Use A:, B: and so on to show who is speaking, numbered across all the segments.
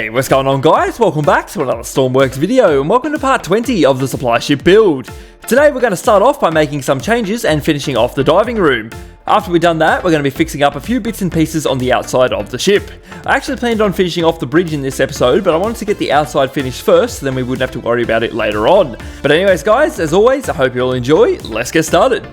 A: Hey, what's going on guys? Welcome back to another Stormworks video and welcome to part 20 of the supply ship build. Today we're going to start off by making some changes and finishing off the diving room. After we've done that, we're going to be fixing up a few bits and pieces on the outside of the ship. I actually planned on finishing off the bridge in this episode, but I wanted to get the outside finished first, so then we wouldn't have to worry about it later on. But anyways guys, as always, I hope you all enjoy. Let's get started.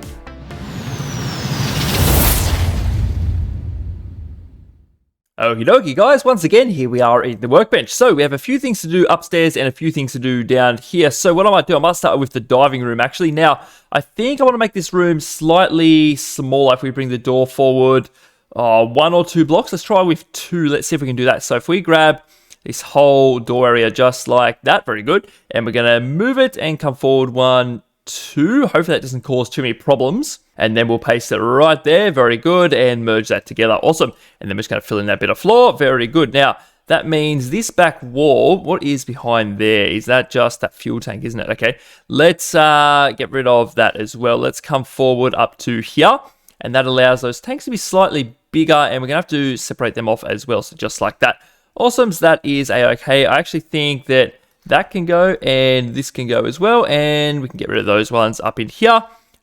A: Okie dokie guys, once again here we are in the workbench. So we have a few things to do upstairs and a few things to do down here. So what I might do, I might start with the diving room actually. Now, I think I want to make this room slightly smaller if we bring the door forward 1 or 2 blocks. Let's try with 2, let's see if we can do that. So if we grab this whole door area just like that, very good. And we're going to move it and come forward 1, 2. Hopefully that doesn't cause too many problems. And then we'll paste it right there. Very good. And merge that together. Awesome. And then we're just going to fill in that bit of floor. Very good. Now, that means this back wall, what is behind there? Is that just that fuel tank, isn't it? Okay. Let's get rid of that as well. Let's come forward up to here. And that allows those tanks to be slightly bigger. And we're going to have to separate them off as well. So just like that. Awesome. So that is a-okay. I actually think that that can go and this can go as well. And we can get rid of those ones up in here.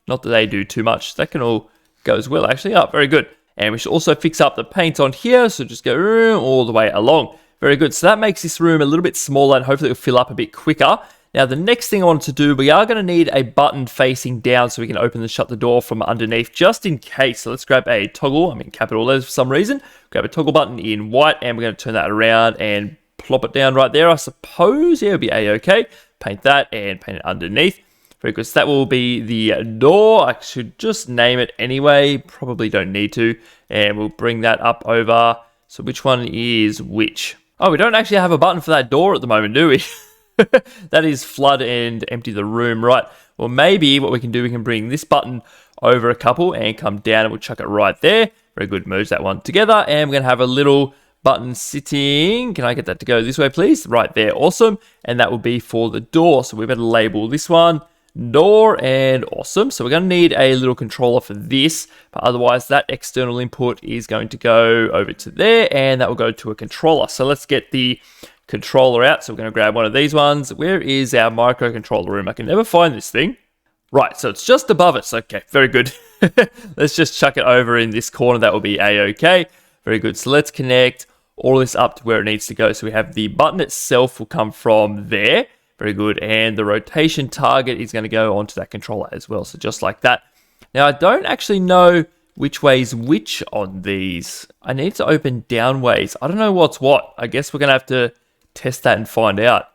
A: Not that they do too much. That can all go as well, actually. Oh, very good. And we should also fix up the paint on here. So just go all the way along. Very good. So that makes this room a little bit smaller and hopefully it'll fill up a bit quicker. Now, the next thing I wanted to do, we are going to need a button facing down so we can open and shut the door from underneath just in case. So let's grab a toggle. I'm in capital letters for some reason. Grab a toggle button in white and we're going to turn that around and plop it down right there. I suppose, yeah, it'll be a-okay. Paint that and paint it underneath. Very good. So that will be the door. I should just name it anyway. Probably don't need to. And we'll bring that up over. So which one is which? Oh, we don't actually have a button for that door at the moment, do we? That is flood and empty the room, right? Well, maybe what we can do, we can bring this button over a couple and come down and we'll chuck it right there. Very good. Merge that one together. And we're going to have a little button sitting. Can I get that to go this way, please? Right there. Awesome. And that will be for the door. So we better label this one door and awesome. So we're going to need a little controller for this, but otherwise that external input is going to go over to there and that will go to a controller. So let's get the controller out. So we're going to grab one of these ones. Where is our microcontroller room? I can never find this thing. Right, so it's just above us. Okay, very good. Let's just chuck it over in this corner. That will be a-okay. Very good. So let's connect all this up to where it needs to go. So we have the button itself will come from there. Very good. And the rotation target is going to go onto that controller as well. So just like that. Now, I don't actually know which way's which on these. I need to open down ways. I don't know what's what. I guess we're going to have to test that and find out.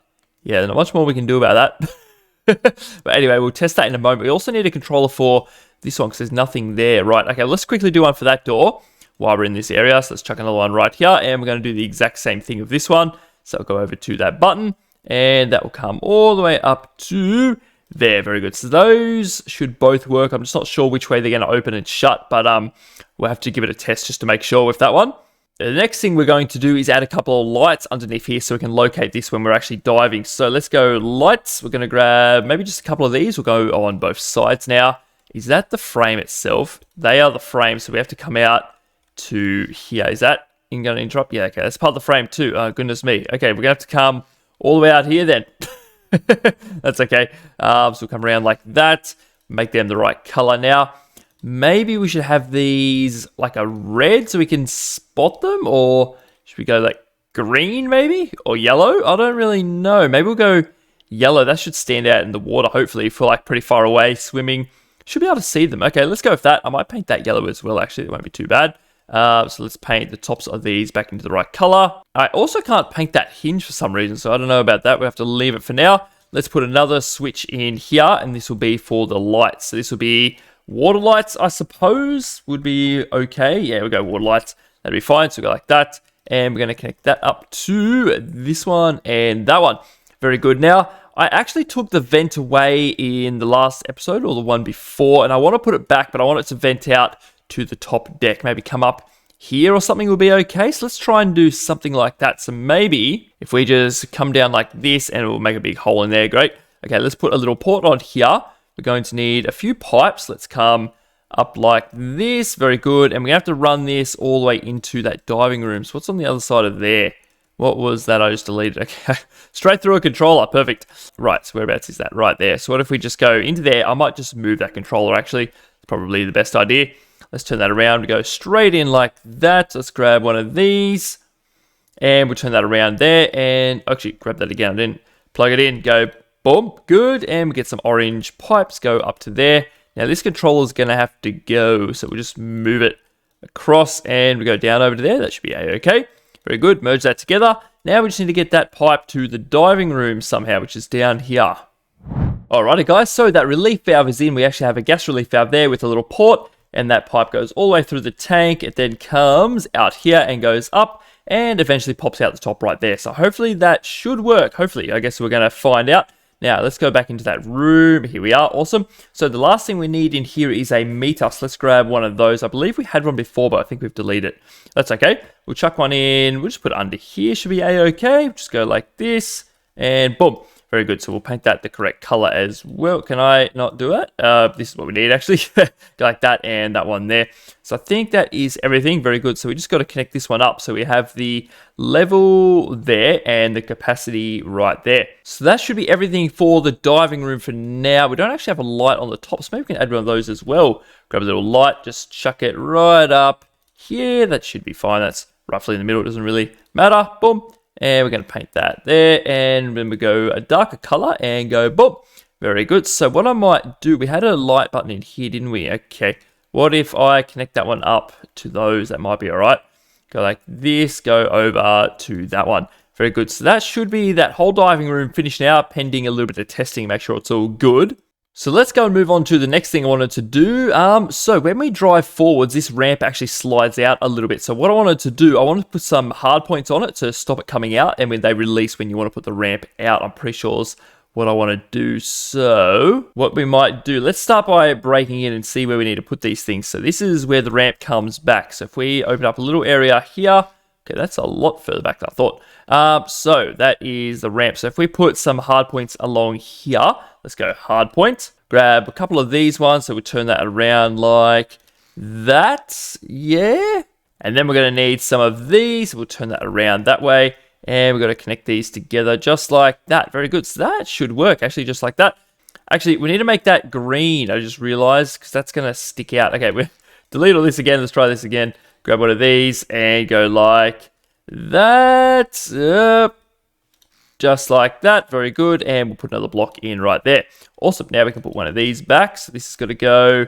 A: Yeah, there's not much more we can do about that. But anyway, we'll test that in a moment. We also need a controller for this one because there's nothing there. Right. Okay, let's quickly do one for that door while we're in this area. So let's chuck another one right here. And we're going to do the exact same thing with this one. So I'll go over to that button. And that will come all the way up to there. Very good. So those should both work. I'm just not sure which way they're going to open and shut, but we'll have to give it a test just to make sure with that one. The next thing we're going to do is add a couple of lights underneath here so we can locate this when we're actually diving. So let's go lights. We're going to grab maybe just a couple of these. We'll go on both sides now. Is that the frame itself? They are the frame, so we have to come out to here. Is that going to interrupt? Yeah, okay. That's part of the frame too. Oh, goodness me. Okay, we're going to have to come all the way out here then. That's okay. So we'll come around like that. Make them the right color. Now, maybe we should have these like a red so we can spot them. Or should we go like green maybe? Or yellow? I don't really know. Maybe we'll go yellow. That should stand out in the water, hopefully, if we're like pretty far away swimming. Should be able to see them. Okay, let's go with that. I might paint that yellow as well, actually. It won't be too bad. So let's paint the tops of these back into the right color. I also can't paint that hinge for some reason, so I don't know about that. We have to leave it for now. Let's put another switch in here, and this will be for the lights. So this will be water lights, I suppose, would be okay. Yeah, we'll go water lights. That'd be fine. So we'll go like that, and we're going to connect that up to this one and that one. Very good. Now, I actually took the vent away in the last episode, or the one before, and I want to put it back, but I want it to vent out to the top deck. Maybe come up here or something will be okay. So let's try and do something like that. So maybe if we just come down like this and it will make a big hole in there. Great. Okay, let's put a little port on here. We're going to need a few pipes. Let's come up like this. Very good. And we're going to have to run this all the way into that diving room. So what's on the other side of there? What was that I just deleted? Okay, straight through a controller. Perfect. Right, so whereabouts is that? Right there. So what if we just go into there? I might just move that controller, actually. It's probably the best idea. Let's turn that around. We go straight in like that. Let's grab one of these. And we'll turn that around there. And actually, grab that again. I didn't plug it in. Go, boom. Good. And we get some orange pipes. Go up to there. Now, this controller is going to have to go. So we'll just move it across. And we go down over to there. That should be A-okay. Very good. Merge that together. Now we just need to get that pipe to the diving room somehow, which is down here. Alrighty, guys. So that relief valve is in. We actually have a gas relief valve there with a little port. And that pipe goes all the way through the tank. It then comes out here and goes up and eventually pops out the top right there. So hopefully that should work. Hopefully, I guess we're going to find out. Now, let's go back into that room. Here we are. Awesome. So the last thing we need in here is a meter. So let's grab one of those. I believe we had one before, but I think we've deleted it. That's okay. We'll chuck one in. We'll just put it under here. Should be A-okay. Just go like this. And boom. Very good. So we'll paint that the correct color as well. Can I not do it? This is what we need, actually. Go like that and that one there. So I think that is everything. Very good. So we just got to connect this one up. So we have the level there and the capacity right there. So that should be everything for the diving room for now. We don't actually have a light on the top, so maybe we can add one of those as well. Grab a little light, just chuck it right up here. That should be fine. That's roughly in the middle. It doesn't really matter. Boom. And we're going to paint that there. And then we go a darker color and go boom. Very good. So what I might do, we had a light button in here, didn't we? Okay. What if I connect that one up to those? That might be all right. Go like this, go over to that one. Very good. So that should be that whole diving room finished now, pending a little bit of testing, make sure it's all good. So let's go and move on to the next thing I wanted to do. So when we drive forwards, this ramp actually slides out a little bit. So what I wanted to do, I wanted to put some hard points on it to stop it coming out. And when they release, when you want to put the ramp out, I'm pretty sure is what I want to do. So what we might do, let's start by breaking in and see where we need to put these things. So this is where the ramp comes back. So if we open up a little area here, okay, that's a lot further back than I thought. So that is the ramp. So if we put some hard points along here, let's go hard point. Grab a couple of these ones. So we'll turn that around like that. Yeah. And then we're going to need some of these. So we'll turn that around that way. And we're going to connect these together just like that. Very good. So that should work actually just like that. Actually, we need to make that green. I just realized because that's going to stick out. Okay, we'll delete all this again. Let's try this again. Grab one of these and go like that. Just like that. Very good. And we'll put another block in right there. Awesome. Now we can put one of these back. So this is going to go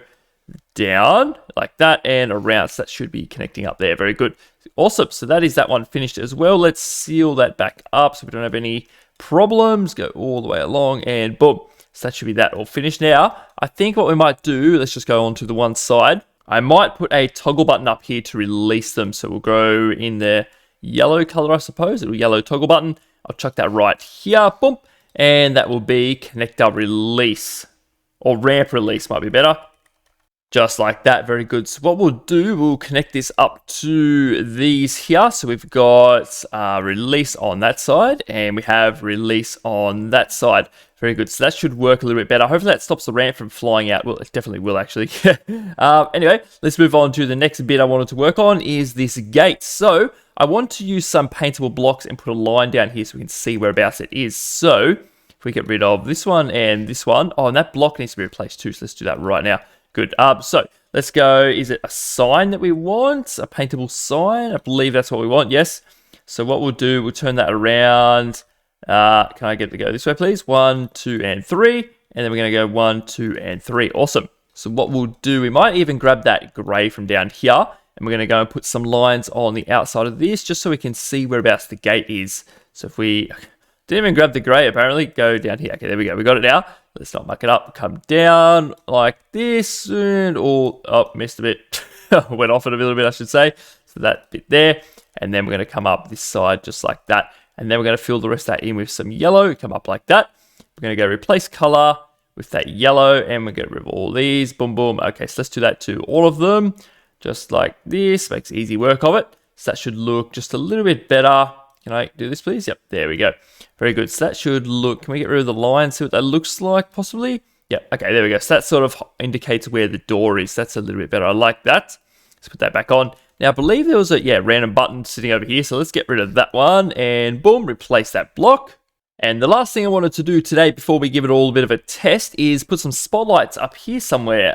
A: down like that and around. So that should be connecting up there. Very good. Awesome. So that is that one finished as well. Let's seal that back up so we don't have any problems. Go all the way along and boom. So that should be that all finished. Now, I think what we might do, let's just go on to the one side. I might put a toggle button up here to release them. So we'll go in the yellow color, I suppose. A little yellow toggle button. I'll chuck that right here. Boom. And that will be connector release. Or ramp release might be better. Just like that. Very good. So what we'll do, we'll connect this up to these here. So we've got release on that side. And we have release on that side. Very good. So that should work a little bit better. Hopefully that stops the ramp from flying out. Well, it definitely will actually. Anyway, let's move on to the next bit I wanted to work on is this gate. So I want to use some paintable blocks and put a line down here so we can see whereabouts it is. So if we get rid of this one and this one. Oh, and that block needs to be replaced too. So let's do that right now. Good. So let's go. Is it a sign that we want? A paintable sign? I believe that's what we want. Yes. So what we'll do, we'll turn that around. Can I get it to go this way, please? 1, 2, and 3. And then we're going to go 1, 2, and 3. Awesome. So what we'll do, we might even grab that gray from down here. And we're going to go and put some lines on the outside of this just so we can see whereabouts the gate is. So if we didn't even grab the gray, apparently, go down here. Okay, there we go. We got it now. Let's not muck it up. Come down like this and all. Oh, missed a bit. Went off it a little bit, I should say. So that bit there. And then we're going to come up this side just like that. And then we're going to fill the rest of that in with some yellow. Come up like that. We're going to go replace color with that yellow. And we're going to remove all these. Boom, boom. Okay, so let's do that to all of them. Just like this. Makes easy work of it. So that should look just a little bit better. Can I do this, please? Yep, there we go. Very good. So that should look... Can we get rid of the line, see what that looks like, possibly? Yep, okay, there we go. So that sort of indicates where the door is. That's a little bit better. I like that. Let's put that back on. Now, I believe there was a, random button sitting over here. So let's get rid of that one and boom, replace that block. And the last thing I wanted to do today before we give it all a bit of a test is put some spotlights up here somewhere.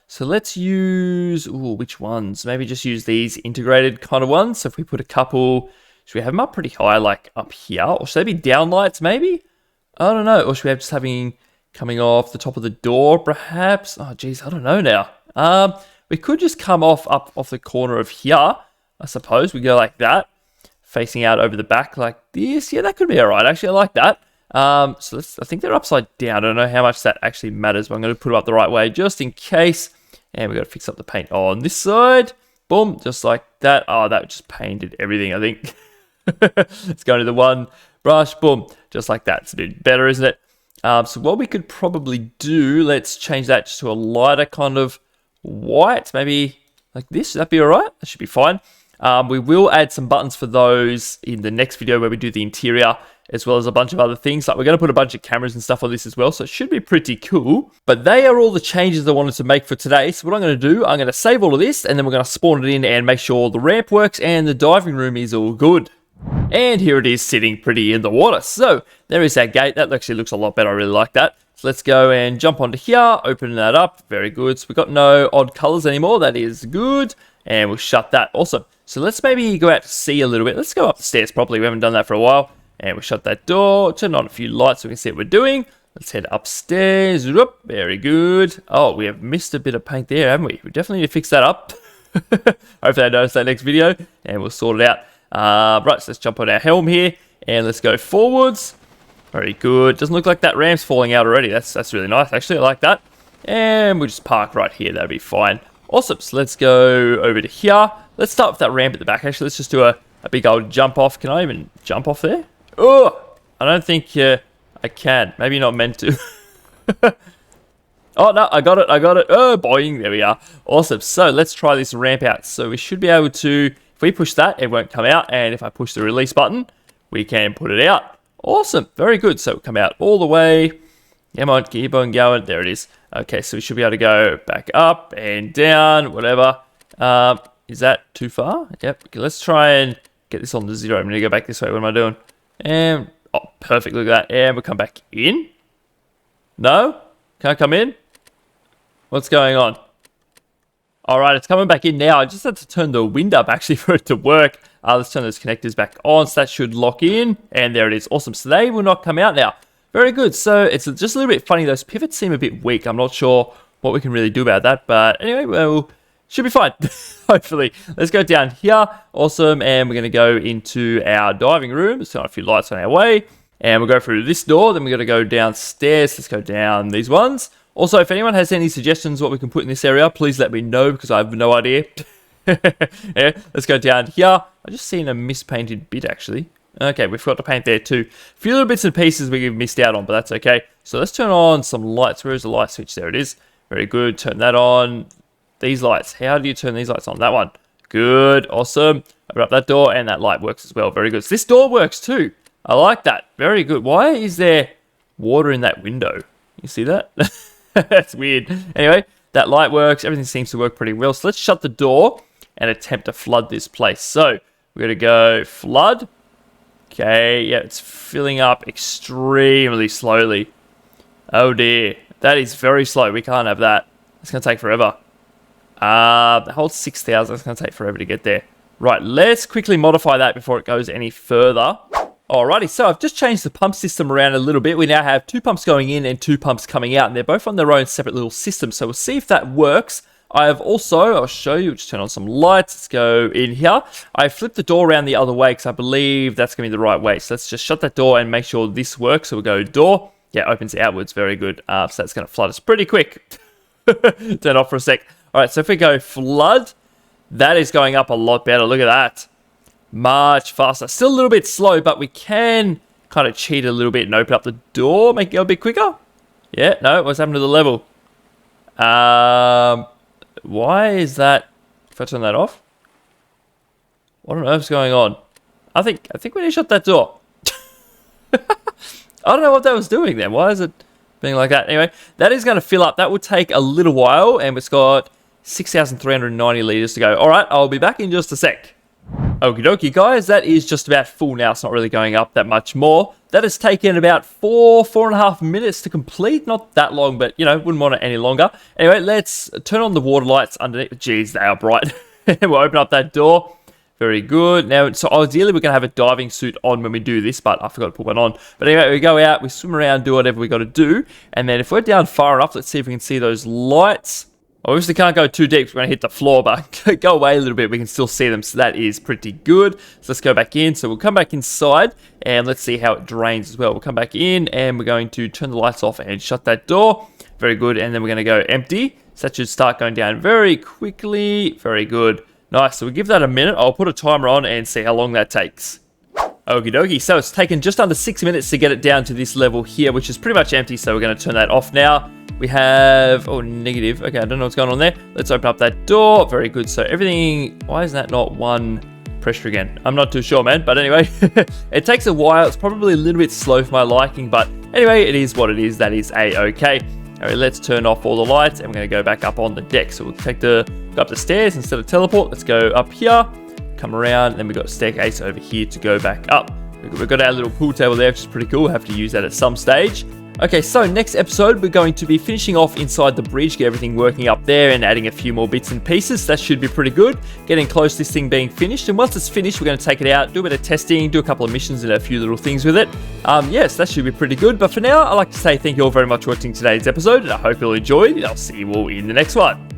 A: So let's use, which ones? Maybe just use these integrated kind of ones. So if we put a couple, should we have them up pretty high, like up here? Or should they be down lights maybe? I don't know. Or should we have just having coming off the top of the door perhaps? Oh geez, I don't know now. We could just come up off the corner of here, I suppose. We go like that, facing out over the back like this. Yeah, that could be all right. Actually, I like that. So I think they're upside down. I don't know how much that actually matters, but I'm going to put it up the right way just in case. And we've got to fix up the paint on this side. Boom, just like that. Oh, that just painted everything, I think. Let's go into the one brush. Boom, just like that. It's a bit better, isn't it? So what we could probably do, let's change that just to a lighter kind of white. Maybe like this. That'd be all right. That should be fine. We will add some buttons for those in the next video where we do the interior, as well as a bunch of other things. Like we're going to put a bunch of cameras and stuff on this as well, so it should be pretty cool. But they are all the changes I wanted to make for today. So what I'm going to do, I'm going to save all of this, and then we're going to spawn it in and make sure the ramp works and the diving room is all good. And here it is sitting pretty in the water. So there is that gate. That actually looks a lot better. I really like that. So let's go and jump onto here, open that up. Very good. So we've got no odd colors anymore. That is good. And we'll shut that. Awesome. So let's maybe go out to sea a little bit. Let's go up the stairs properly. We haven't done that for a while. And we'll shut that door. Turn on a few lights so we can see what we're doing. Let's head upstairs. Whoop, very good. Oh, we have missed a bit of paint there, haven't we? We definitely need to fix that up. Hopefully I notice that next video. And we'll sort it out. Right, so let's jump on our helm here. And let's go forwards. Very good. Doesn't look like that ramp's falling out already. That's really nice, actually. I like that. And we'll just park right here. That'll be fine. Awesome. So let's go over to here. Let's start with that ramp at the back. Actually, let's just do a big old jump off. Can I even jump off there? Oh, I don't think I can. Maybe not meant to. Oh, no, I got it. Oh, boing. There we are. Awesome. So let's try this ramp out. So we should be able to, if we push that, it won't come out. And if I push the release button, we can put it out. Awesome. Very good. So it'll come out all the way. Come on, keep on going. There it is. Okay, so we should be able to go back up and down, whatever. Is that too far? Yep. Okay, let's try and get this on to 0. I'm going to go back this way. What am I doing? And, oh, perfect. Look at that. And we'll come back in. No? Can't come in? What's going on? All right, it's coming back in now. I just had to turn the wind up, actually, for it to work. Let's turn those connectors back on. So that should lock in. And there it is. Awesome. So they will not come out now. Very good. So it's just a little bit funny. Those pivots seem a bit weak. I'm not sure what we can really do about that. But anyway, well, should be fine. Hopefully. Let's go down here. Awesome. And we're going to go into our diving room. Let's turn on a few lights on our way. And we'll go through this door. Then we're going to go downstairs. Let's go down these ones. Also, if anyone has any suggestions what we can put in this area, please let me know because I have no idea. Yeah, let's go down here. I just seen a mispainted bit, actually. Okay, we forgot to paint there too. A few little bits and pieces we missed out on, but that's okay. So let's turn on some lights. Where's the light switch? There it is. Very good. Turn that on. These lights. How do you turn these lights on? That one. Good. Awesome. Open up that door, and that light works as well. Very good. So this door works too. I like that. Very good. Why is there water in that window? You see that? That's weird. Anyway, that light works. Everything seems to work pretty well. So let's shut the door and attempt to flood this place. So we're going to go flood. Okay, yeah, it's filling up extremely slowly. Oh dear, that is very slow. We can't have that. It's going to take forever. The whole 6,000, it's going to take forever to get there. Right, let's quickly modify that before it goes any further. Alrighty, so I've just changed the pump system around a little bit. We now have 2 pumps going in and 2 pumps coming out, and they're both on their own separate little systems. So we'll see if that works. I have also, I'll show you, just turn on some lights. Let's go in here. I flipped the door around the other way because I believe that's going to be the right way. So let's just shut that door and make sure this works. So we'll go door. Yeah, opens outwards. Very good. So that's going to flood us pretty quick. Turn off for a sec. All right, so if we go flood, that is going up a lot better. Look at that. Much faster. Still a little bit slow, but we can kind of cheat a little bit and open up the door, make it go a bit quicker. Yeah, no, what's happened to the level? Why is that? If I turn that off, what on earth's going on? I think we need to shut that door. I don't know what that was doing then. Why is it being like that? Anyway, that is going to fill up. That will take a little while, and it's got 6,390 litres to go. All right, I'll be back in just a sec. Okie dokie, guys, that is just about full now. It's not really going up that much more. That has taken about 4.5 minutes to complete. Not that long, but, you know, wouldn't want it any longer. Anyway, let's turn on the water lights underneath. Jeez, they are bright. We'll open up that door. Very good. Now, so ideally, we're going to have a diving suit on when we do this, but I forgot to put one on. But anyway, we go out, we swim around, do whatever we got to do. And then if we're down far enough, let's see if we can see those lights. Obviously can't go too deep, so we're going to hit the floor, but go away a little bit, we can still see them, so that is pretty good. So let's go back in. So we'll come back inside, and let's see how it drains as well. We'll come back in, and we're going to turn the lights off and shut that door. Very good, and then we're going to go empty. So that should start going down very quickly. Very good. Nice, so we'll give that a minute. I'll put a timer on and see how long that takes. Okie dokie, so it's taken just under 6 minutes to get it down to this level here, which is pretty much empty, so we're going to turn that off now. We have, oh, negative. Okay, I don't know what's going on there. Let's open up that door. Very good. So everything, why is that not one pressure again? I'm not too sure, man. But anyway, it takes a while. It's probably a little bit slow for my liking. But anyway, it is what it is. That is A-okay. All right, let's turn off all the lights. And we're going to go back up on the deck. So we'll go up the stairs instead of teleport. Let's go up here, come around. And then we've got a staircase over here to go back up. We've got our little pool table there, which is pretty cool. We'll have to use that at some stage. Okay, so next episode, we're going to be finishing off inside the bridge, get everything working up there and adding a few more bits and pieces. That should be pretty good. Getting close to this thing being finished. And once it's finished, we're going to take it out, do a bit of testing, do a couple of missions and a few little things with it. Yes, that should be pretty good. But for now, I'd like to say thank you all very much for watching today's episode, and I hope you'll enjoy it. I'll see you all in the next one.